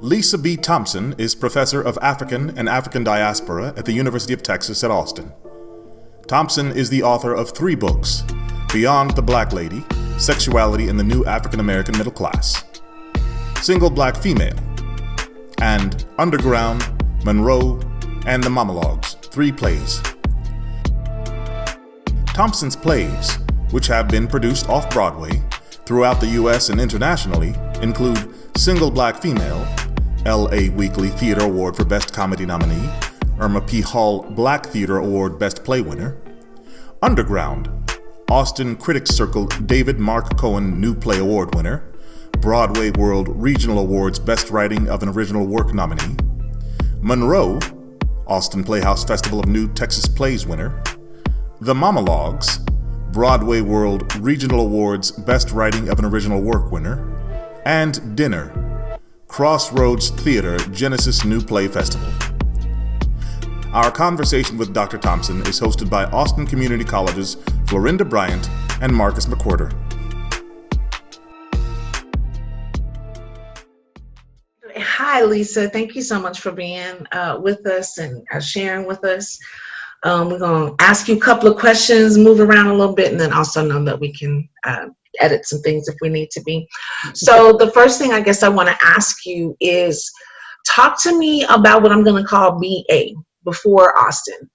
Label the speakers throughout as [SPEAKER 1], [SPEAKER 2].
[SPEAKER 1] Lisa B. Thompson is Professor of African and African Diaspora at the University of Texas at Austin. Thompson is the author of 3 books: Beyond the Black Lady, Sexuality in the New African American Middle Class, Single Black Female, and Underground, Monroe, and the Monologues, 3 plays. Thompson's plays, which have been produced off-Broadway throughout the U.S. and internationally, include Single Black Female, L.A. Weekly Theater Award for Best Comedy nominee, Irma P. Hall Black Theater Award Best Play winner; Underground, Austin Critics Circle David Mark Cohen New Play Award winner, Broadway World Regional Awards Best Writing of an Original Work nominee; Monroe, Austin Playhouse Festival of New Texas Plays winner; The Monologues, Broadway World Regional Awards Best Writing of an Original Work winner; and Dinner, Crossroads Theater Genesis New Play Festival. Our conversation with Dr. Thompson is hosted by Austin Community College's Florinda Bryant and Marcus McWhirter.
[SPEAKER 2] Hi, Lisa. Thank you so much for being with us and sharing with us. We're going to ask you a couple of questions, move around a little bit, and then also know that we can edit some things if we need to be. So the first thing I guess I want to ask you is talk to me about what I'm going to call BA, before Austin.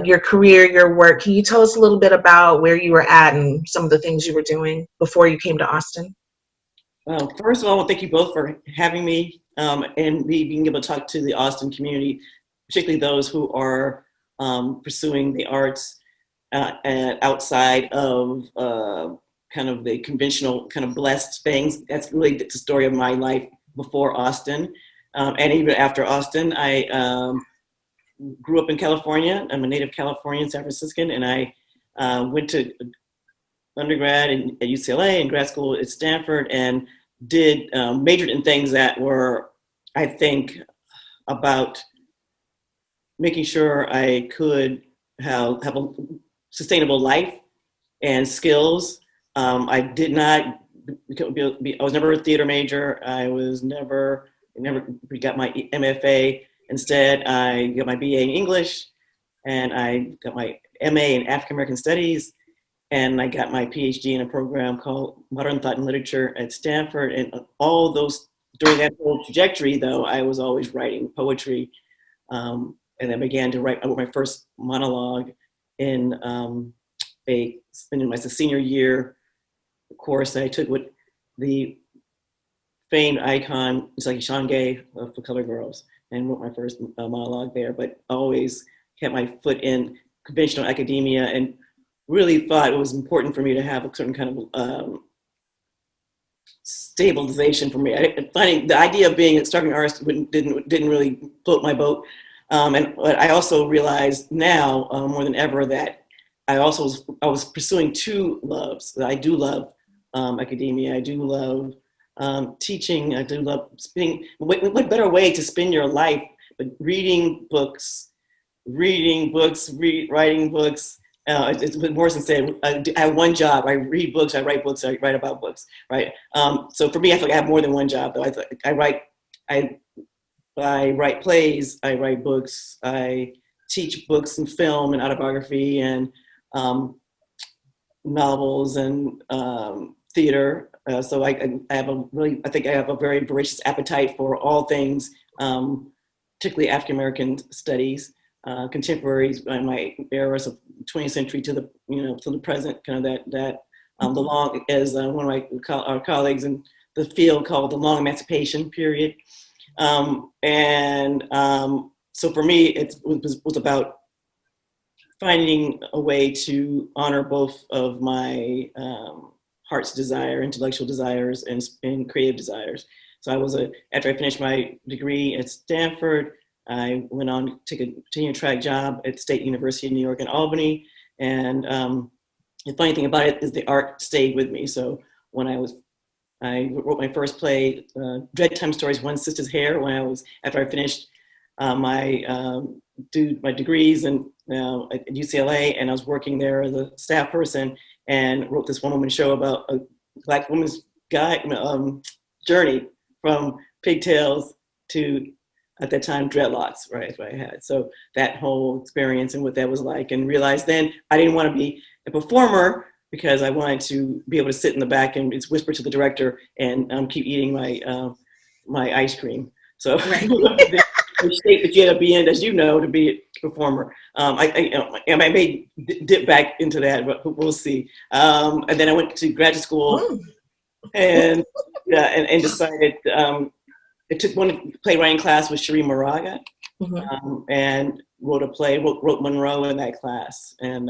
[SPEAKER 2] Your career, your work. Can you tell us a little bit about where you were at and some of the things you were doing before you came to Austin?
[SPEAKER 3] Well, first of all, thank you both for having me and me being able to talk to the Austin community, particularly those who are pursuing the arts outside of kind of the conventional kind of blessed things. That's really the story of my life before Austin. And even after Austin, I grew up in California. I'm a native Californian, San Franciscan, and I went to undergrad at UCLA and grad school at Stanford, and did majored in things that were, I think, about making sure I could have a sustainable life and skills. I did not I was never a theater major. I was never got my MFA. Instead, I got my BA in English, and I got my MA in African American Studies, and I got my PhD in a program called Modern Thought and Literature at Stanford. And all those, during that whole trajectory, though, I was always writing poetry. And I began to write. I wrote my first monologue in my senior year course I took with the famed icon, it's like Sean Gay for Colored Girls, and wrote my first monologue there, but always kept my foot in conventional academia and really thought it was important for me to have a certain kind of stabilization for me. Finding the idea of being a starving artist didn't really float my boat. But I also realized now more than ever that I was pursuing 2 loves. That I do love academia. I do love teaching. I do love spending. What better way to spend your life but writing books? Writing books. It's what Morrison said. I have one job. I read books. I write books. I write about books. Right. So for me, I feel like I have more than one job. Though I write plays. I write books. I teach books and film and autobiography and novels and theater. So I think I have a very voracious appetite for all things, particularly African American studies, contemporaries in my eras of 20th century to the present. Kind of that the long, as one of our colleagues in the field called the long emancipation period. So for me, it was about finding a way to honor both of my heart's desire, intellectual desires, and creative desires. So after I finished my degree at Stanford, I went on to take a tenure track job at State University of New York in Albany. And the funny thing about it is the art stayed with me. So when I wrote my first play, Dread Time Stories, One Sister's Hair, after I finished my degrees, and at UCLA, and I was working there as a staff person, and wrote this one-woman show about a Black woman's journey from pigtails to, at that time, dreadlocks, right? That's what I had. So that whole experience and what that was like, and realized then I didn't want to be a performer because I wanted to be able to sit in the back and just whisper to the director and keep eating my ice cream. So
[SPEAKER 2] Right.
[SPEAKER 3] the state that you had to be in, as you know, to be a performer. I may dip back into that, but we'll see. And then I went to graduate school and decided I took one playwriting class with Cherie Moraga, and wrote a play, wrote Monroe in that class. And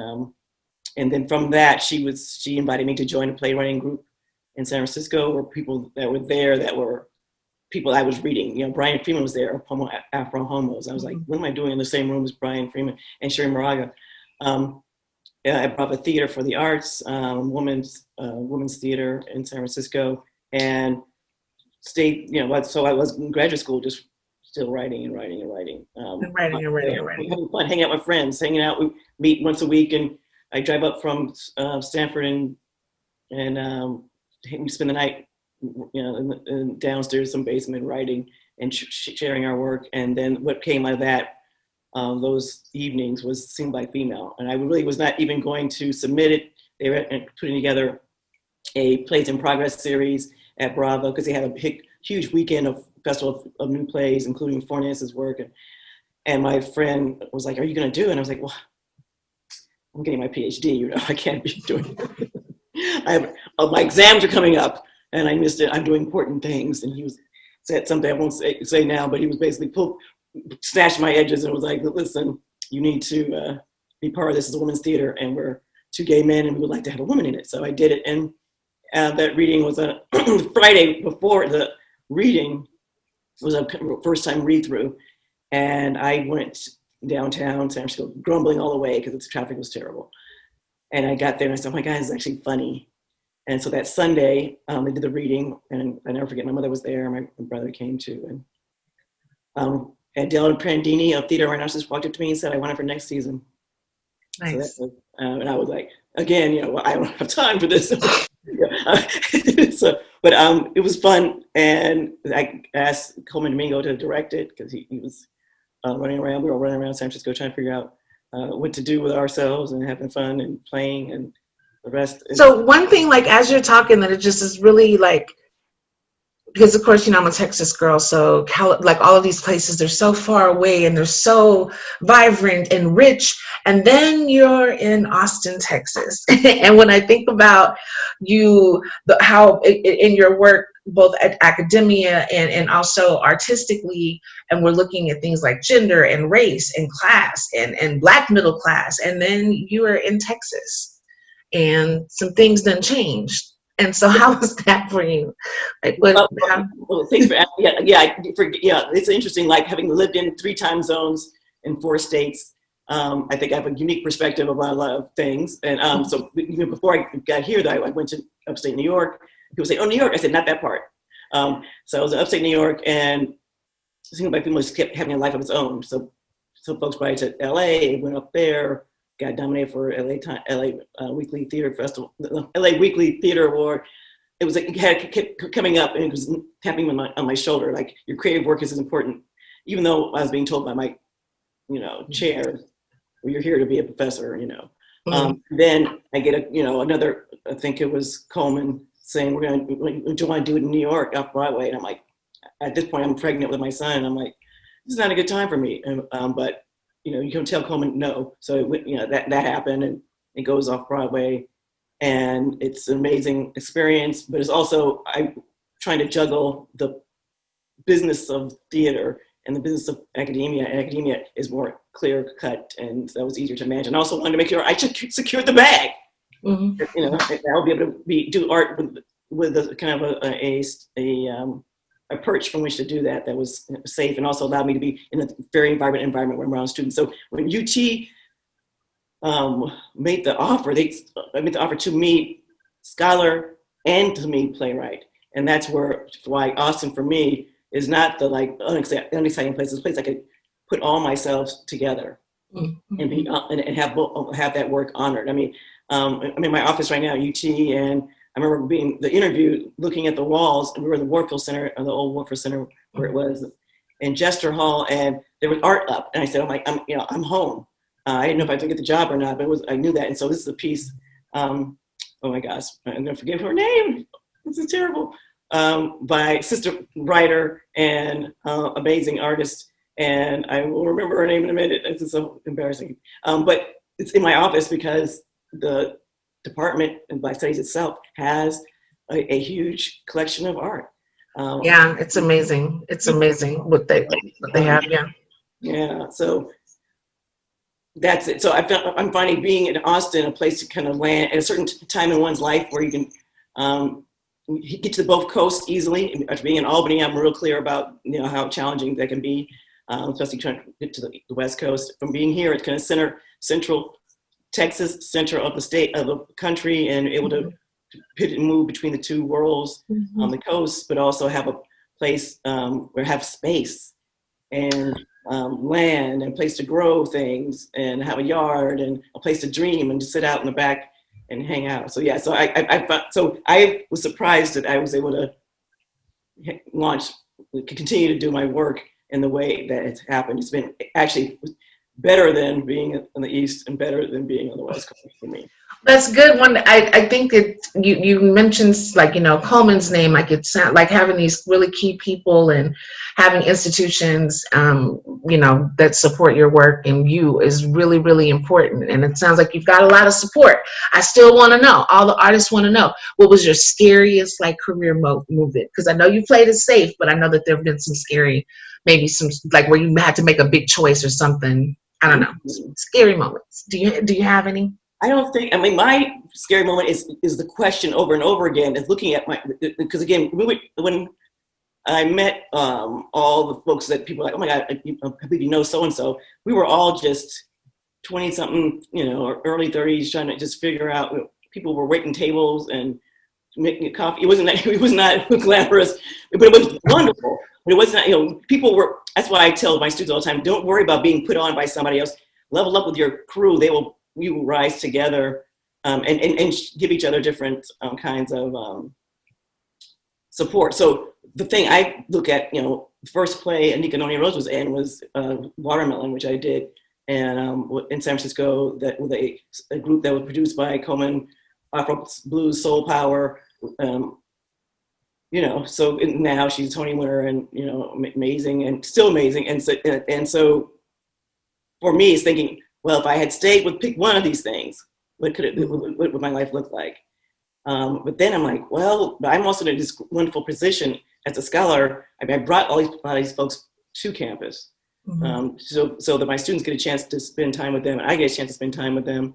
[SPEAKER 3] then from that, she invited me to join a playwriting group in San Francisco, where people that were there that were people I was reading. You know, Brian Freeman was there, Afro Homos. I was like, what am I doing in the same room as Brian Freeman and Cherie Moraga? At Bravo Theater for the Arts, women's theater in San Francisco, and stayed. So I was in graduate school, just still writing and writing. Having fun, hanging out with friends, hanging out. We meet once a week, and I drive up from Stanford and we spend the night, in downstairs, some basement, writing and sharing our work. And then what came out of that, those evenings, was Sing Black Female. And I really was not even going to submit it. They were putting together a Plays in Progress series at Bravo, because they had a huge weekend of festival of new plays, including Fornes's work. And my friend was like, "Are you going to do it?" And I was like, "Well, I'm getting my PhD, I can't be doing it. My exams are coming up and I missed it. I'm doing important things." And he said something I won't say now, but he was basically snatched my edges and was like, "Listen, you need to be part of this as a women's theater, and we're two gay men and we would like to have a woman in it." So I did it. And that reading was a Friday before the reading was a first time read through. And I went downtown San Francisco, grumbling all the way because the traffic was terrible. And I got there and I said, "Oh my God, this is actually funny." And so that Sunday, they did the reading, and I never forget, my mother was there, my brother came too. And Adele Prandini of Theater Rhinoceros walked up to me and said, "I want it for next season."
[SPEAKER 2] Nice.
[SPEAKER 3] So and I was like, again, well, I don't have time for this. But it was fun. And I asked Coleman Domingo to direct it, because he was running around. We were running around San Francisco trying to figure out what to do with ourselves and having fun and playing, and the rest.
[SPEAKER 2] So one thing, like, as you're talking, that it just is really like, because of course, I'm a Texas girl, so like all of these places, they're so far away and they're so vibrant and rich. And then you're in Austin, Texas. And when I think about how in your work, both at academia and also artistically, and we're looking at things like gender and race and class and Black middle class, and then you are in Texas and some things done changed. And so how was that for you? Like,
[SPEAKER 3] well, thanks for asking. It's interesting, like, having lived in 3 time zones in 4 states. I think I have a unique perspective about a lot of things. And so even before I got here, though, I went to upstate New York. People say, "Oh, New York." I said, "Not that part." So I was in upstate New York, and it seemed like people just kept having a life of its own. So folks brought it to LA, went up there, got nominated for LA Weekly Theater Festival, LA Weekly Theater Award. It was like, it kept coming up, and it was tapping on my shoulder, like, your creative work is important. Even though I was being told by my, chair, "Well, you're here to be a professor," Then I get another, I think it was Coleman, saying, "Do you want to do it in New York, off-Broadway?" And I'm like, at this point, I'm pregnant with my son, and I'm like, this is not a good time for me. But you can tell Coleman no. So that happened, and it goes off-Broadway, and it's an amazing experience. But it's also, I'm trying to juggle the business of theater and the business of academia. And academia is more clear cut, and that was easier to manage. And I also wanted to make sure I secured the bag. I'll be able to do art with a kind of a perch from which to do that was safe, and also allowed me to be in a very vibrant environment where I'm around students. So when UT made the offer, they made the offer to me, scholar, and to me, playwright. And that's why Austin, for me, is not the unexciting place. It's a place I could put all myself together.
[SPEAKER 2] Mm-hmm.
[SPEAKER 3] and have that work honored. I mean, I'm in my office right now at UT, and I remember being the interview, looking at the walls. We were in the Warfield Center, or the old Warfield Center, where it was in Jester Hall, and there was art up. And I said, I'm home. I didn't know if I could get the job or not, but I knew that. And so this is a piece. Oh my gosh, I'm gonna forget her name. This is terrible. By sister writer and amazing artist, and I will remember her name in a minute. This is so embarrassing. But it's in my office because the department in Black Studies itself has a huge collection of art.
[SPEAKER 2] Yeah, it's amazing. It's amazing what they have. Yeah.
[SPEAKER 3] Yeah. So that's it. So I'm finding being in Austin a place to kind of land at a certain time in one's life where you can get to both coasts easily. After being in Albany, I'm real clear about how challenging that can be, especially trying to get to the West Coast. From being here, it's kind of central Texas, center of the state, of the country, and able to pivot and move between the two worlds on the coast, but also have a place where have space and land and a place to grow things and have a yard and a place to dream and to sit out in the back and hang out. So yeah, so I was surprised that I was able to continue to do my work in the way that it's happened. It's been actually better than being in the East and better than being on the West Coast for me.
[SPEAKER 2] That's good. I think that you mentioned Coleman's name, like it sound like having these really key people and having institutions, that support your work and you is really, really important. And it sounds like you've got a lot of support. I still want to know, all the artists want to know, what was your scariest career movement? Because I know you played it safe, but I know that there have been some scary, maybe some where you had to make a big choice or something. I don't know, scary moments. Do you have any?
[SPEAKER 3] I don't think, my scary moment is the question over and over again, is looking at because again, when I met all the folks that people are like, oh my God, I believe you know so-and-so, we were all just 20-something, or early 30s trying to just figure out, people were waiting tables and making coffee. It was not glamorous, but it was wonderful. But it wasn't, people were, that's why I tell my students all the time, don't worry about being put on by somebody else. Level up with your crew. We will rise together and give each other different kinds of support. So the thing I look at, the first play Anika Noni Rose was in was Watermelon, which I did, and in San Francisco, that with a group that was produced by Coleman, Afro Blues, Soul Power. So now she's a Tony winner and amazing and still amazing. And so for me, it's thinking, well, if I had stayed with pick one of these things, what would my life look like? But then I'm like, well, but I'm also in this wonderful position as a scholar. I brought a lot of these folks to campus, so that my students get a chance to spend time with them, and I get a chance to spend time with them,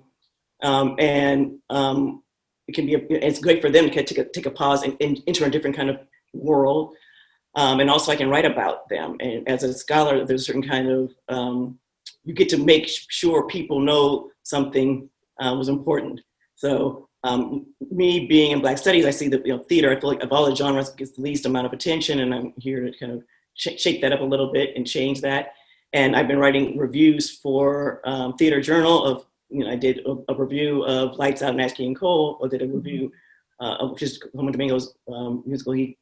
[SPEAKER 3] and it can be it's great for them to take a pause and enter a different kind of world, and also I can write about them. And as a scholar, there's a certain kind of you get to make sure people know something was important. So me being in Black Studies, I see that theater, I feel like of all the genres, gets the least amount of attention, and I'm here to kind of shake that up a little bit and change that. And I've been writing reviews for Theater Journal of, I did a review of Lights Out, Natch King Cole, or did a review of just Homo Domingo's musical he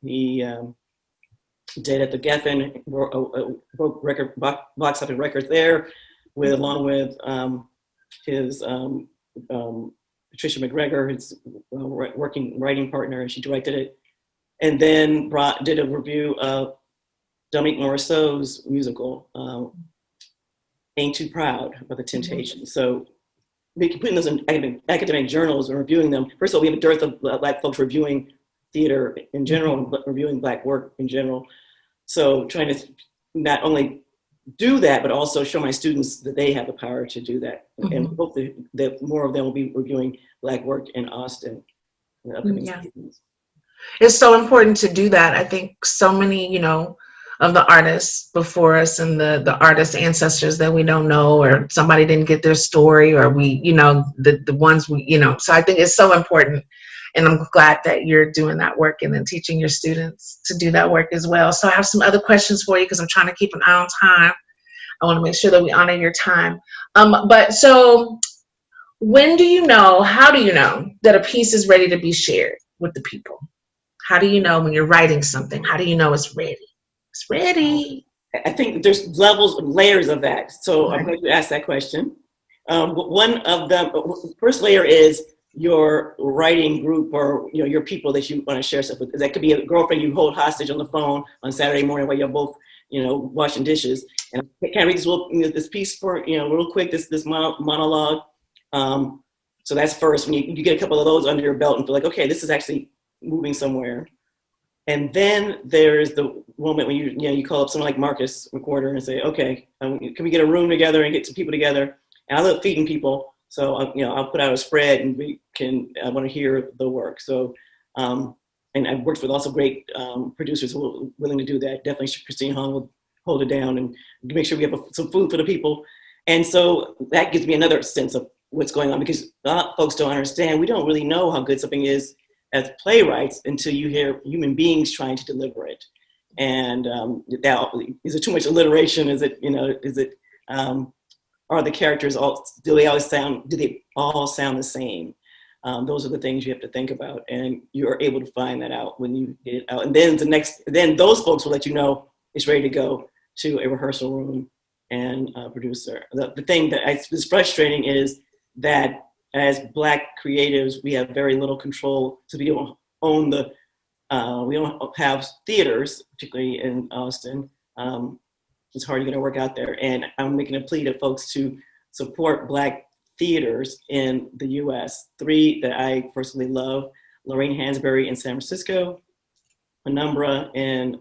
[SPEAKER 3] did at the Geffen, broke record box office records there, along with his Patricia McGregor, his writing partner, and she directed it. And then did a review of Dominique Morisseau's musical, Ain't Too Proud, about the Temptations. So putting those in academic journals and reviewing them. First of all, we have a dearth of Black folks reviewing theater in general, but reviewing Black work in general. So trying to not only do that, but also show my students that they have the power to do that. And hopefully that more of them will be reviewing Black work in Austin in the upcoming seasons.
[SPEAKER 2] It's so important to do that. I think so many, of the artists before us and the artists' ancestors that we don't know, or somebody didn't get their story, or we, the ones we, so I think it's so important. And I'm glad that you're doing that work and then teaching your students to do that work as well. So I have some other questions for you because I'm trying to keep an eye on time. I want to make sure that we honor your time. But so when do you know, how do you know that a piece is ready to be shared with the people? How do you know when you're writing something? How do you know it's ready? It's ready.
[SPEAKER 3] I think there's levels, layers of that. So I'm
[SPEAKER 2] Right.
[SPEAKER 3] glad you asked that question. One of them, first layer is your writing group, or your people that you want to share stuff with. That could be a girlfriend you hold hostage on the phone on Saturday morning while you're both washing dishes. And can I read this little this piece for real quick, this monologue. So that's first, when you get a couple of those under your belt and feel like, okay, this is actually moving somewhere. And then there's the moment when you call up someone like Marcus Recorder and say, okay, can we get a room together and get some people together? And I love feeding people, so I'll put out a spread and I want to hear the work. So, and I've worked with also great producers who are willing to do that. Definitely Christine Hong will hold it down and make sure we have some food for the people. And so that gives me another sense of what's going on, because a lot of folks don't understand. We don't really know how good something is as playwrights until you hear human beings trying to deliver it. And is it too much alliteration? Is it, are the characters do they all sound the same? Those are the things you have to think about, and you're able to find that out when you get it out. And then those folks will let you know it's ready to go to a rehearsal room and a producer. The thing that is frustrating is that as Black creatives, we have very little control, so we don't own we don't have theaters, particularly in Austin. It's hard to get our work out there. And I'm making a plea to folks to support Black theaters in the US. 3 that I personally love: Lorraine Hansberry in San Francisco, Penumbra in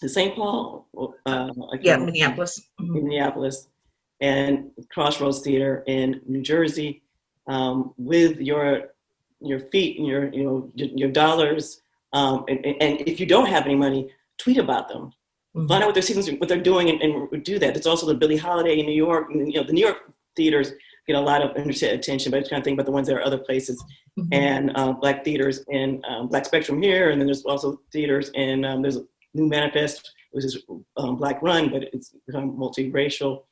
[SPEAKER 3] St. Paul,
[SPEAKER 2] Minneapolis.
[SPEAKER 3] Minneapolis, and Crossroads Theater in New Jersey. With your feet and your dollars, and if you don't have any money, tweet about them. Mm-hmm. Find out what they're doing, and do that. There's also the Billie Holiday in New York. And, the New York theaters get a lot of attention, but it's kind of think about the ones that are other places. Mm-hmm. And Black theaters in Black Spectrum here, and then there's also theaters in there's a New Manifest, which is Black run, but it's multiracial,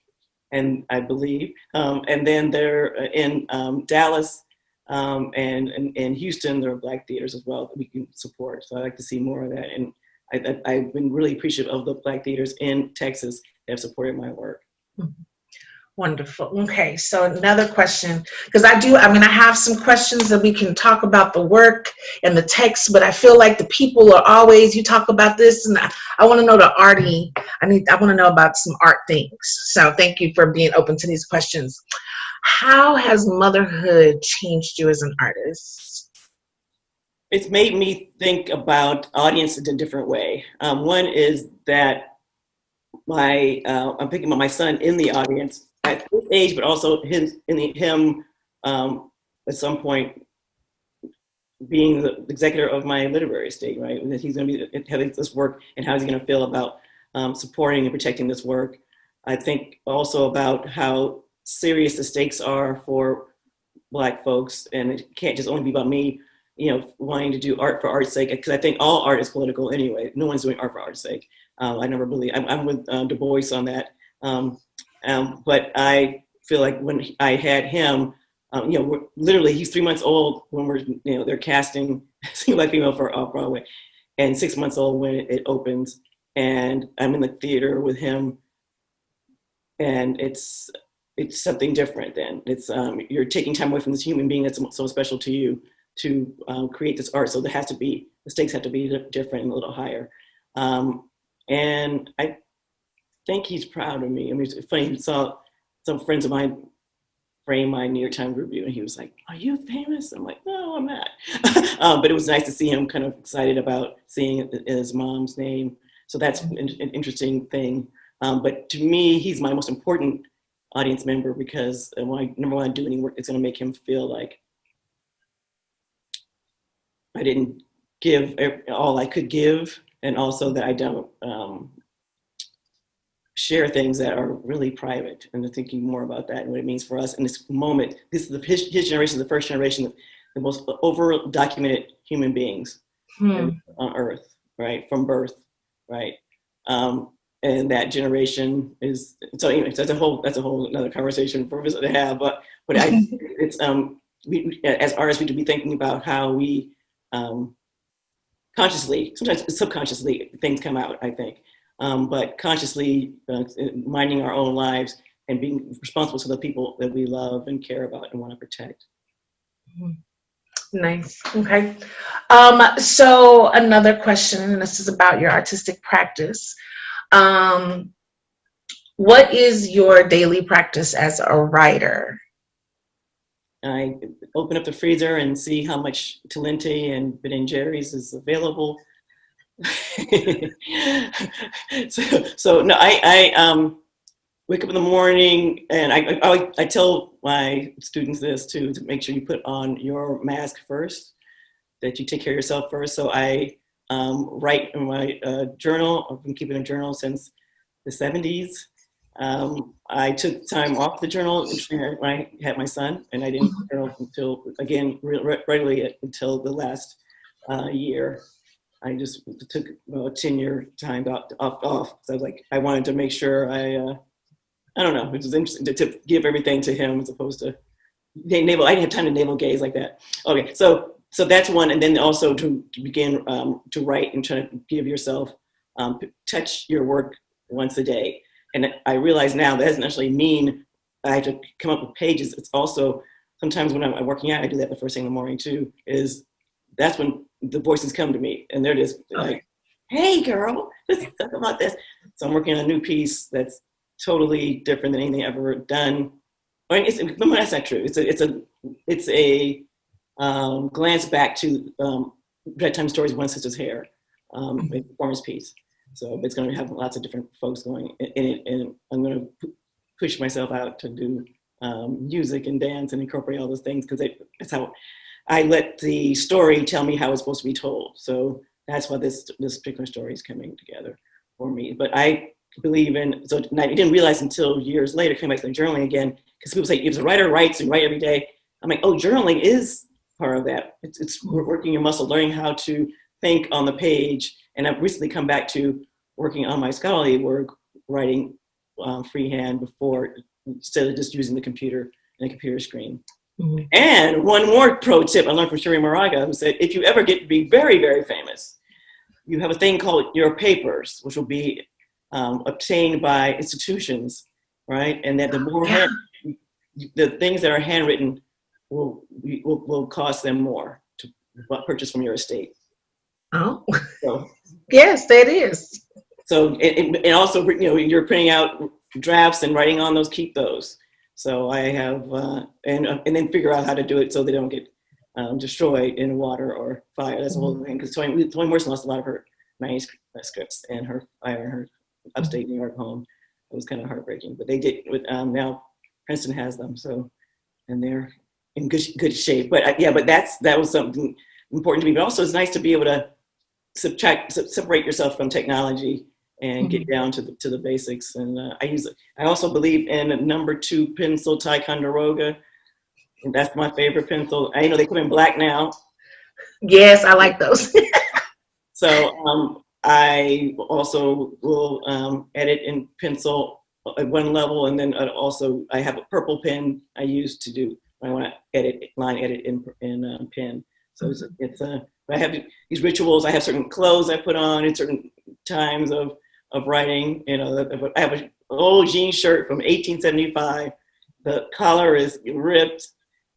[SPEAKER 3] and I believe, and then they're in Dallas and Houston. There are Black theaters as well that we can support. So I'd like to see more of that. And I've been really appreciative of the Black theaters in Texas that have supported my work.
[SPEAKER 2] Mm-hmm. Wonderful. Okay, so another question, because I have some questions that we can talk about the work and the text, but I feel like the people are always, you talk about this, and I want to know the arty. I want to know about some art things. So thank you for being open to these questions. How has motherhood changed you as an artist?
[SPEAKER 3] It's made me think about audience in a different way. One is that I'm thinking about my son in the audience at his age, but also him at some point being the executor of my literary estate, right? And that he's going to be having this work, and how is he going to feel about supporting and protecting this work. I think also about how serious the stakes are for Black folks, and it can't just only be about me, wanting to do art for art's sake, because I think all art is political anyway. No one's doing art for art's sake. I never believe, I'm with DuBois on that. But I feel like when I had him, literally he's 3 months old when they're casting Single Black Female for off-broadway, and 6 months old when it opens, and I'm in the theater with him, and it's something different. Then it's you're taking time away from this human being that's so special to you to create this art. So the stakes have to be different and a little higher. And I think he's proud of me. I mean, it's funny, he saw some friends of mine frame my New York Times review, and he was like, "Are you famous?" I'm like, "No, I'm not." But it was nice to see him kind of excited about seeing his mom's name. So that's an interesting thing. But to me, he's my most important audience member, because number one, I do any work that's going to make him feel like I didn't give all I could give, and also that I don't share things that are really private, and thinking more about that and what it means for us in this moment. This is his generation, the first generation, the most over-documented human beings on Earth, right, from birth, right? and that generation is, so anyway, so that's a whole another conversation for us to have, but it's, we, as artists, we need to be thinking about how we consciously, sometimes subconsciously, things come out, I think, but consciously minding our own lives and being responsible for the people that we love and care about and want to protect.
[SPEAKER 2] Nice. Okay. So another question, and this is about your artistic practice. What is your daily practice as a writer? I
[SPEAKER 3] open up the freezer and see how much Talenti and Ben & Jerry's is available. so no, I wake up in the morning, and I tell my students this too, to make sure you put on your mask first, that you take care of yourself first. So I write in my journal. I've been keeping a journal since the 70s. I took time off the journal when I had my son, and I didn't journal until, again, regularly until the last year. I just took a 10-year time off. So I was like, I wanted to make sure I don't know, it was interesting to give everything to him as opposed to I didn't have time to navel gaze like that. Okay, so that's one, and then also to begin to write and try to give yourself, touch your work once a day. And I realize now that doesn't necessarily mean I have to come up with pages. It's also, sometimes when I'm working out, I do that the first thing in the morning too, that's when the voices come to me, and they're just like, hey girl, let's talk about this. So I'm working on a new piece that's totally different than anything I've ever done. I mean, that's not true. It's a glance back to Bedtime Stories, One Sister's Hair, a performance piece. So it's going to have lots of different folks going in it, and I'm going to push myself out to do music and dance and incorporate all those things, because that's how I let the story tell me how it's supposed to be told. So that's why this particular story is coming together for me. But I believe in, so I didn't realize until years later, coming back to the journaling again, because people say, if a writer writes and write every day, I'm like, oh, journaling is part of that. It's working your muscle, learning how to think on the page. And I've recently come back to working on my scholarly work, writing freehand before, instead of just using the computer and a computer screen. Mm-hmm. And one more pro tip I learned from Shiri Moraga, who said, if you ever get to be very, very famous, you have a thing called your papers, which will be obtained by institutions, right? And that the more the things that are handwritten will cost them more to purchase from your estate.
[SPEAKER 2] Oh, so, yes, that is.
[SPEAKER 3] So, and also, you're printing out drafts and writing on those, keep those. So I have, and then figure out how to do it so they don't get destroyed in water or fire. That's the whole thing. Because Toni Morrison lost a lot of her manuscripts and her upstate New York home. It was kind of heartbreaking, but they did. With now Princeton has them, so, and they're in good shape. But that was something important to me. But also, it's nice to be able to separate yourself from technology and get down to the basics. And I also believe in a #2 pencil, Ticonderoga. And that's my favorite pencil. I know they come in black now.
[SPEAKER 2] Yes, I like those.
[SPEAKER 3] So I also will edit in pencil at one level, and then also I have a purple pen I use to do when I want to line edit in pen. So it's I have these rituals. I have certain clothes I put on at certain times of writing. I have an old jean shirt from 1875. The collar is ripped.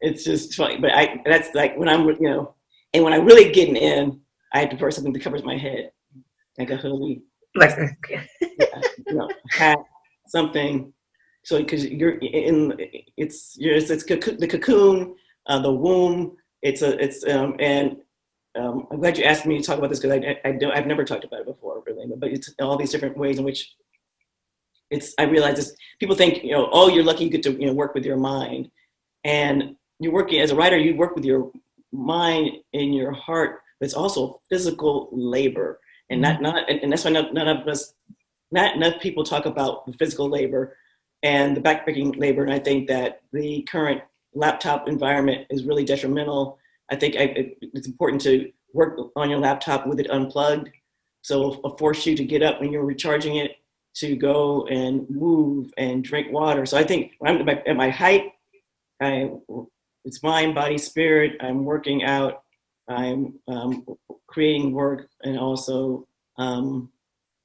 [SPEAKER 3] It's just funny. But that's like when I'm, and when I'm really getting in, I have to wear something that covers my head, like a hoodie, hat, something. So because you're in, it's the cocoon, the womb. I'm glad you asked me to talk about this, because I've never talked about it before, really. But it's all these different ways in which I realize this. People think, oh, you're lucky you get to work with your mind, and you're working as a writer. You work with your mind and your heart, but it's also physical labor, and and that's why not enough people talk about the physical labor and the backbreaking labor. And I think that the current laptop environment is really detrimental. I think it's important to work on your laptop with it unplugged. So it'll force you to get up when you're recharging it, to go and move and drink water. So I think when I'm at my height, it's mind, body, spirit. I'm working out. I'm creating work, and also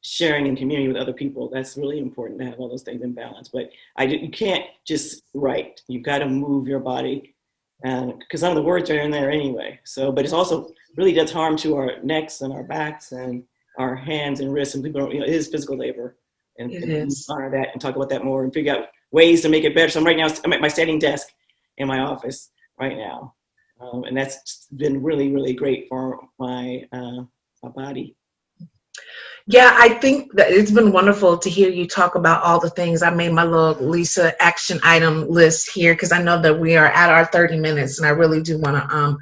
[SPEAKER 3] sharing in community with other people. That's really important to have all those things in balance. But you can't just write. You've got to move your body, because some of the words are in there anyway. So, but it's also really does harm to our necks and our backs and our hands and wrists. And people don't, it is physical labor, and honor that and talk about that more and figure out ways to make it better. So I'm at my standing desk in my office right now, and that's been really, really great for my body.
[SPEAKER 2] Yeah, I think that it's been wonderful to hear you talk about all the things. I made my little Lisa action item list here because I know that we are at our 30 minutes, and I really do want to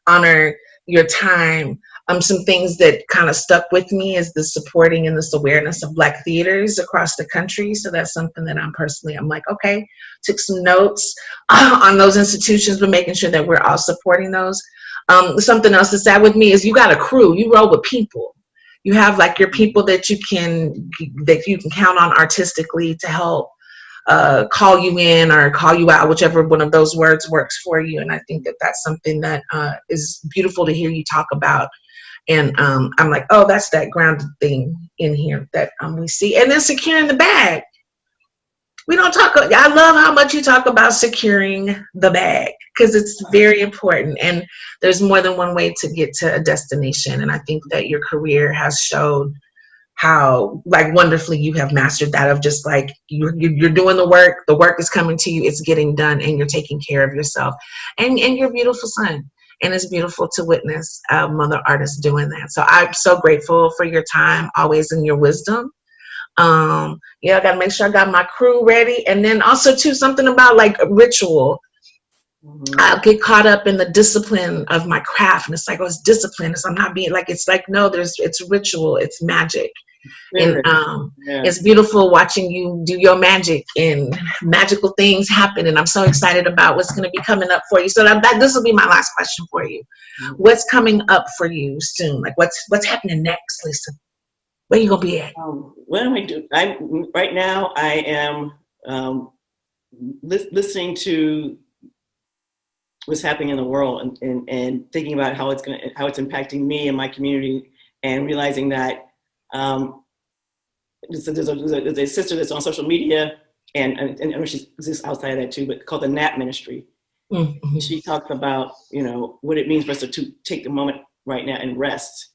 [SPEAKER 2] honor your time. Some things that kind of stuck with me is the supporting and this awareness of Black theaters across the country. So that's something that I'm like, okay, took some notes on those institutions, but making sure that we're all supporting those. Something else that's sad with me is you got a crew, you roll with people. You have like your people that you can count on artistically to help call you in or call you out, whichever one of those words works for you. And I think that that's something that is beautiful to hear you talk about. And I'm like, oh, that's that grounded thing in here that we see. And then securing the bag. We don't talk. I love how much you talk about securing the bag because it's very important. And there's more than one way to get to a destination. And I think that your career has showed how like wonderfully you have mastered that of just like you're doing the work is coming to you, it's getting done, and you're taking care of yourself and your beautiful son. And it's beautiful to witness a mother artist doing that. So I'm so grateful for your time, always, in your wisdom. I gotta make sure I got my crew ready. And then also too, something about like a ritual. Mm-hmm. I'll get caught up in the discipline of my craft, and it's like, oh, it's discipline. So I'm not being like, it's like, no, it's ritual, it's magic. And it's beautiful watching you do your magic and magical things happen. And I'm so excited about what's going to be coming up for you. So this will be my last question for you. Mm-hmm. What's coming up for you soon? Like what's happening next, Lisa? Where you gonna be at?
[SPEAKER 3] What am I doing? Right now I am listening to what's happening in the world and thinking about how it's impacting me and my community, and realizing that there's a sister that's on social media, and I know she exists outside of that too, but called the NAP Ministry. Mm-hmm. She talked about what it means for us to take the moment right now and rest,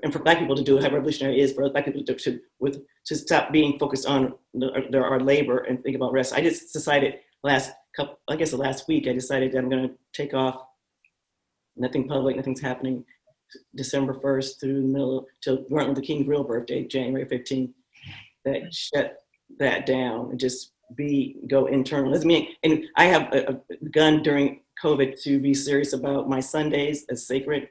[SPEAKER 3] and for Black people to do it, how revolutionary it is for Black people to stop being focused on our labor and think about rest. I just decided last week, I decided that I'm going to take off. Nothing public, nothing's happening. December 1st through the middle till Martin Luther King's real birthday, January 15th. That shut that down and just go internal. And I have begun during COVID to be serious about my Sundays as sacred.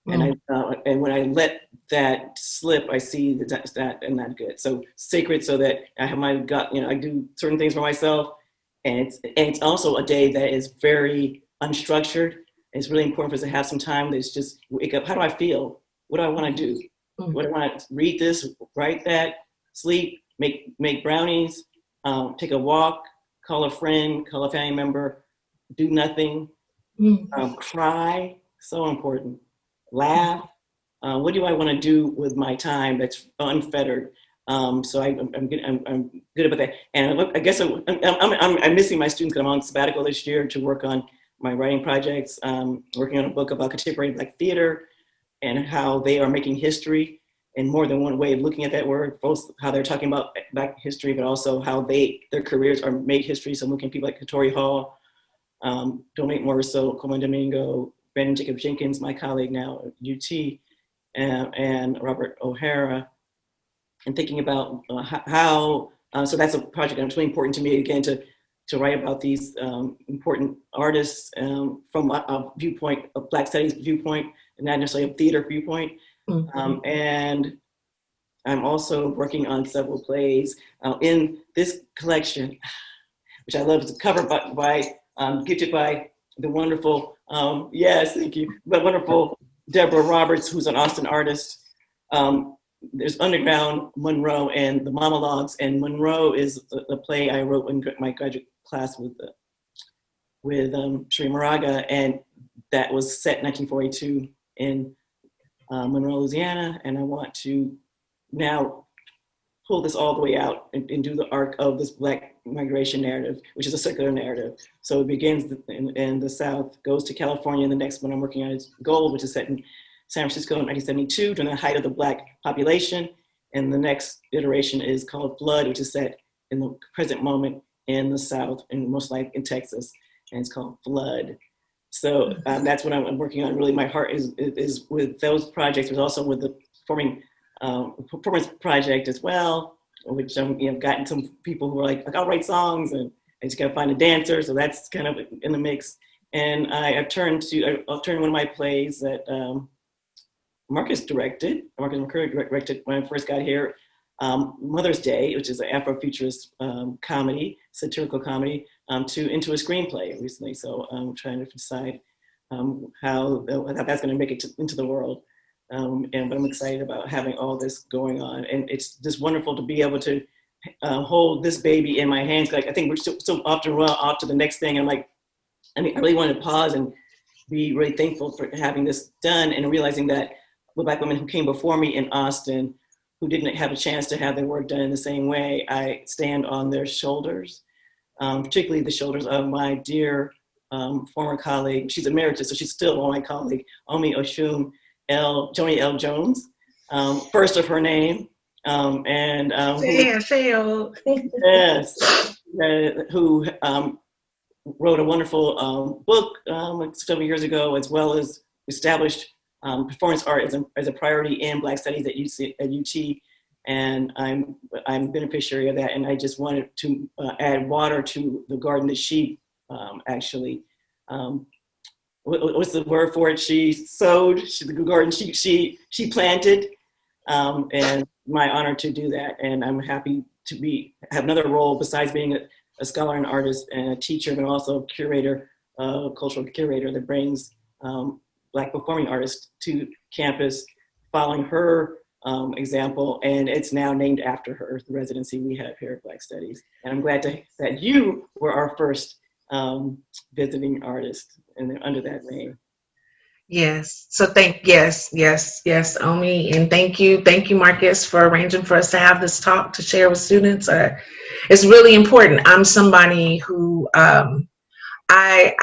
[SPEAKER 3] And and when I let that slip, I see that's not good. So sacred, so that I have my gut. I do certain things for myself, and it's also a day that is very unstructured. It's really important for us to have some time that's just wake up. How do I feel? What do I want to do? Mm-hmm. What do I want to read this, write that, sleep, make brownies, take a walk, call a friend, call a family member, do nothing, cry, so important. Laugh. What do I want to do with my time that's unfettered? So I'm good about that. And I guess I'm missing my students because I'm on sabbatical this year to work on my writing projects. Working on a book about contemporary Black theater and how they are making history in more than one way of looking at that word. Both how they're talking about Black history, but also how their careers are made history. So I'm looking at people like Katori Hall, Dominic Morrisseau, Coleman Domingo, Brandon Jacob Jenkins, my colleague now at UT, and Robert O'Hara, and thinking about how, so that's a project that's really important to me, again, to write about these important artists from a viewpoint, a Black studies viewpoint, and not necessarily a theater viewpoint. Mm-hmm. And I'm also working on several plays in this collection, which I love, is covered by gifted by the wonderful, yes, thank you, the wonderful Deborah Roberts, who's an Austin artist. there's Underground, Monroe, and the monologues. And Monroe is a play I wrote in my graduate class with Sri Moraga, and that was set in 1942 in Monroe, Louisiana. And I want to now pull this all the way out and do the arc of this Black migration narrative, which is a circular narrative. So it begins in the South, goes to California, and the next one I'm working on is Gold, which is set in San Francisco in 1972 during the height of the Black population. And the next iteration is called Flood, which is set in the present moment in the South, and most likely in Texas, and it's called Flood. So that's what I'm working on. Really, my heart is with those projects, but also with the performance project as well, which I've gotten some people who are like, I'll write songs, and I just gotta find a dancer. So that's kind of in the mix. And I'll turn one of my plays that Marcus McCurry directed when I first got here, Mother's Day, which is an Afrofuturist comedy, satirical comedy, into a screenplay recently. So I'm trying to decide how that's going to make it into the world. But I'm excited about having all this going on, and it's just wonderful to be able to hold this baby in my hands. Like I think we're so often run off to the next thing. And I'm like, I really want to pause and be really thankful for having this done, and realizing that the Black women who came before me in Austin, who didn't have a chance to have their work done in the same way, I stand on their shoulders, particularly the shoulders of my dear former colleague. She's emeritus, so she's still my colleague, Omi Oshun Joni L. Jones, first of her name, and who wrote a wonderful book several years ago, as well as established performance art as a priority in Black Studies at UT, and I'm a beneficiary of that. And I just wanted to add water to the garden that she actually, what's the word for it? She sowed, the garden she planted, and my honor to do that. And I'm happy to have another role besides being a scholar and artist and a teacher, but also a curator, cultural curator that brings Black performing artists to campus, following her example, and it's now named after her, the residency we have here at Black Studies. And I'm glad that you were our first visiting artist, and they're under that name.
[SPEAKER 2] Yes. So yes, Omi, and thank you, Marcus, for arranging for us to have this talk to share with students. It's really important. I'm somebody who I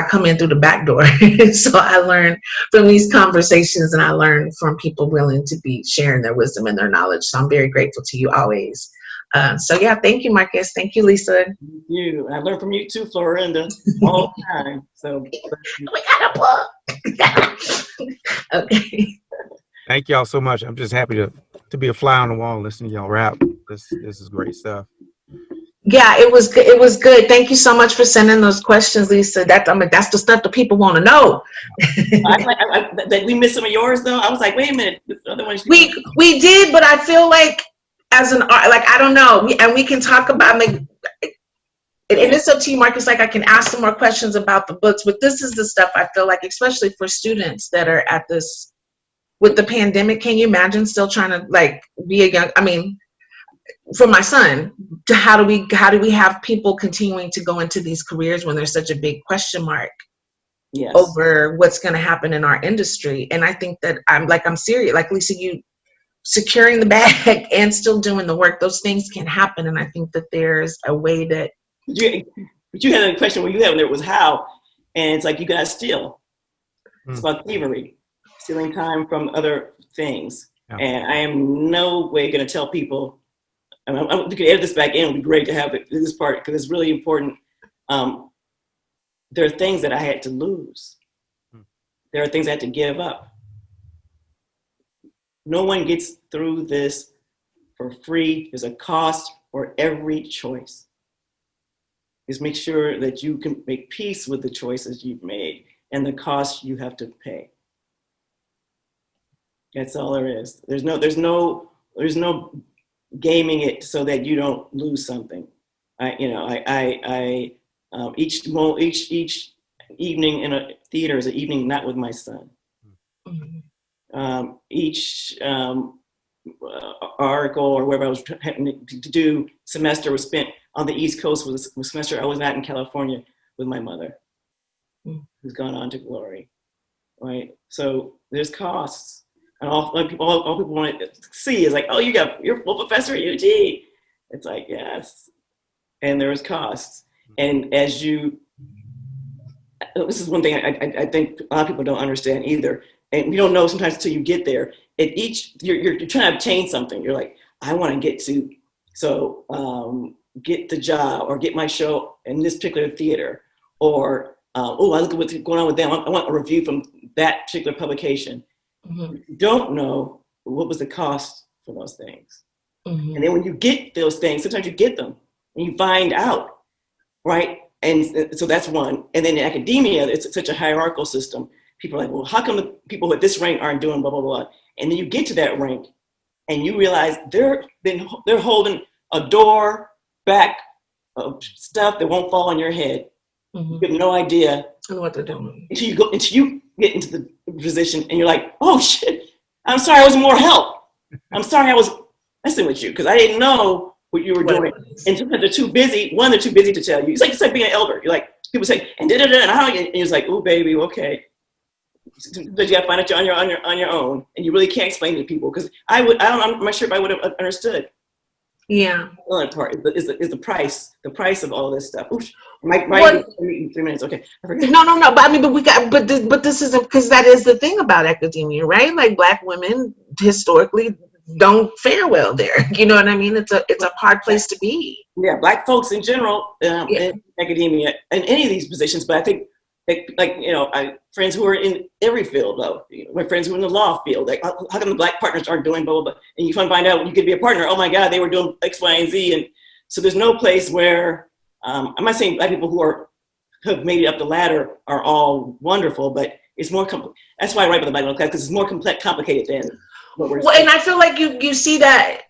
[SPEAKER 2] come in through the back door, so I learn from these conversations, and I learn from people willing to be sharing their wisdom and their knowledge. So I'm very grateful to you always. So yeah, thank you, Marcus. Thank you, Lisa.
[SPEAKER 3] Thank you. I learned from you too, Florinda, all the time. So
[SPEAKER 2] we got a book. Okay.
[SPEAKER 4] Thank y'all so much. I'm just happy to be a fly on the wall listening to y'all rap. This is great stuff.
[SPEAKER 2] Yeah, it was good. Thank you so much for sending those questions, Lisa. That's the stuff that people want to know.
[SPEAKER 3] That we missed some of yours though. I was like, wait a minute, the other ones.
[SPEAKER 2] We did, but I feel like as an art, like I don't know, we can talk about and it's up to you, Marcus. Like I can ask some more questions about the books, but this is the stuff I feel like, especially for students that are at this with the pandemic. Can you imagine still trying to like be for my son, how do we have people continuing to go into these careers when there's such a big question mark over what's going to happen in our industry? And I think that I'm serious, like Lisa, you securing the bag and still doing the work, those things can happen. And I think that there's a way that
[SPEAKER 3] you had a question when you had, it was how, and it's like, you guys steal. It's about thievery, stealing time from other things. Yeah. And I am no way going to tell people, if you could edit this back in, it would be great to have this part, because it's really important. There are things that I had to lose. There are things I had to give up. No one gets through this for free. There's a cost for every choice. Just make sure that you can make peace with the choices you've made and the cost you have to pay. That's all there is. There's no gaming it so that you don't lose something. Each evening in a theater is an evening not with my son. Each article or whatever I was having to do semester was spent on the East Coast. Was a semester I was not in California with my mother, who's gone on to glory, right? So there's costs, and all people want to see is like, oh, you're a full professor at UT. It's like, yes, and there is costs, and this is one thing I think a lot of people don't understand either, and you don't know sometimes until you get there. You're trying to obtain something. You're like, I want to get to, get the job or get my show in this particular theater, or I look at what's going on with them. I want a review from that particular publication. You don't know what was the cost for those things. And then when you get those things, sometimes you get them and you find out, right? And so that's one. And then in academia, it's such a hierarchical system. People are like, well, how come the people at this rank aren't doing blah, blah, blah? And then you get to that rank and you realize they're holding a door back of stuff that won't fall on your head. You have no idea
[SPEAKER 2] what they're doing
[SPEAKER 3] until you get into the position and you're like, oh shit, I'm sorry I was more help. I'm sorry I was messing with you because I didn't know what you were doing. And sometimes they're too busy. One, they're too busy to tell you. It's like being an elder. You're like, people say, and you're like, oh baby, okay. But you gotta find it on your own, and you really can't explain it to people because I'm not sure if I would have understood.
[SPEAKER 2] Yeah.
[SPEAKER 3] The other part is the price of all this stuff. Oops, 3 minutes. Okay, I forgot.
[SPEAKER 2] No. But this isn't, because that is the thing about academia, right? Like Black women historically don't fare well there. You know what I mean? It's a hard place to be.
[SPEAKER 3] Yeah, Black folks in general in academia in any of these positions, but I think. I friends who are in every field, though. My friends who are in the law field, like, how come the Black partners aren't doing blah, blah, blah? And you find out when you could be a partner, oh my God, they were doing X, Y, and Z. And so there's no place where, I'm not saying Black people who have made it up the ladder are all wonderful, but it's more, that's why I write about the Black middle class, because it's more complicated than what we're
[SPEAKER 2] saying. And I feel like you see that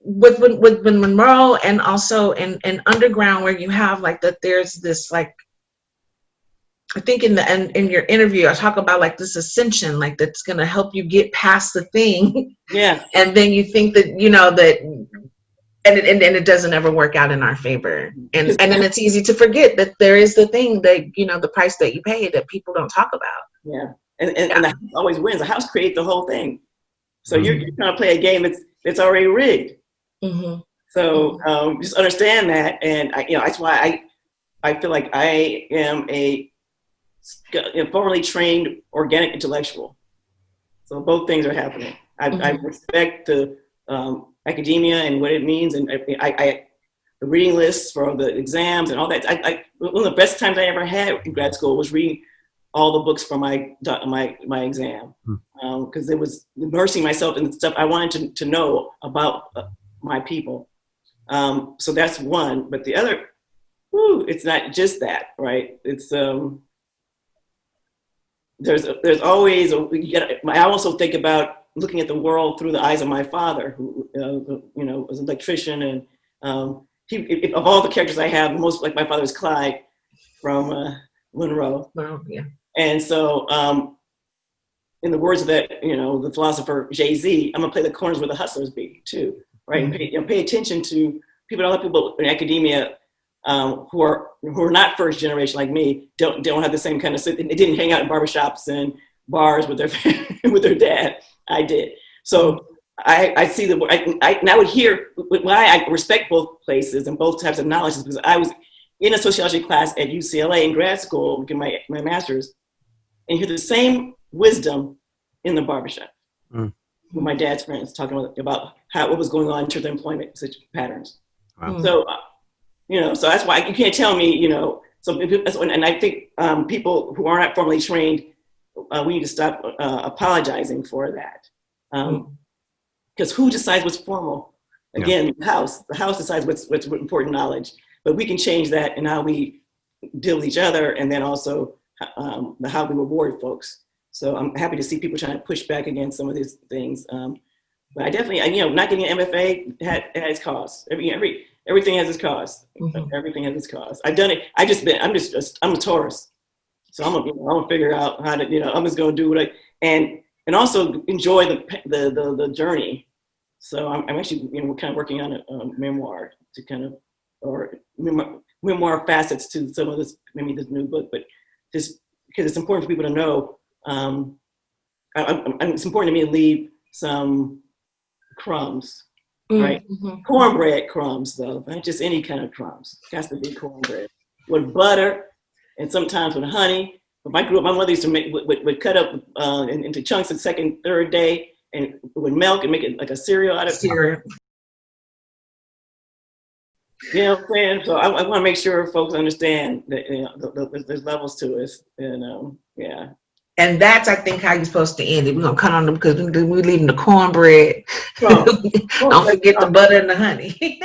[SPEAKER 2] with Monroe, and also in Underground, where you have like that there's this like, I think in your interview, I talk about like this ascension, like that's going to help you get past the thing.
[SPEAKER 3] Yeah.
[SPEAKER 2] And then you think that, and it doesn't ever work out in our favor. And then it's easy to forget that there is the thing that, the price that you pay that people don't talk about.
[SPEAKER 3] Yeah. And the house always wins. The house creates the whole thing. So you're trying to play a game that's already rigged. So just understand that. And that's why I feel like I am a formally trained organic intellectual. So both things are happening. I respect the academia and what it means, and I the reading lists for the exams and all that. One of the best times I ever had in grad school was reading all the books for my exam, because it was immersing myself in the stuff I wanted to know about my people. So that's one, but the other, it's not just that, right? It's there's always I also think about looking at the world through the eyes of my father, who was an electrician, and he, of all the characters I have, most like my father is Clyde from Monroe.
[SPEAKER 2] Wow, yeah.
[SPEAKER 3] And so, in the words of that, the philosopher Jay-Z, I'm gonna play the corners where the hustlers be too, right? And pay attention to other people in academia. Who are not first generation like me, don't have the same kind of. They didn't hang out in barbershops and bars with their dad. I did. So I see I would hear why I respect both places and both types of knowledge is because I was in a sociology class at UCLA in grad school, getting my master's, and hear the same wisdom in the barbershop with my dad's friends talking about what was going on in terms of employment patterns. Wow. So. So that's why you can't tell me, and I think people who are not formally trained, we need to stop apologizing for that. Because who decides what's formal? Again, the house decides what's important knowledge, but we can change that in how we deal with each other, and then also how we reward folks. So I'm happy to see people trying to push back against some of these things. But I definitely, not getting an MFA had its costs. Everything has its cost. Everything has its cost. I've done it. I'm a Taurus, so I'm gonna figure out how to. I'm just gonna do what and also enjoy the journey. So I'm actually, we're kind of working on a memoir to kind of, or memoir facets to some of this, maybe this new book, but just because it's important for people to know. It's important to me to leave some crumbs, right?
[SPEAKER 2] Mm-hmm.
[SPEAKER 3] Cornbread crumbs, though, not just any kind of crumbs. It has to be cornbread with butter and sometimes with honey. When I grew up, my mother used to make would cut up into chunks the second, third day, and with milk and make it like a cereal out of
[SPEAKER 2] Cereal.
[SPEAKER 3] You know what I'm saying? So I want to make sure folks understand that there's levels to it, and yeah.
[SPEAKER 2] And that's, I think, how you're supposed to end it. We're gonna cut on them because we're leaving the cornbread. Don't forget the butter and the honey.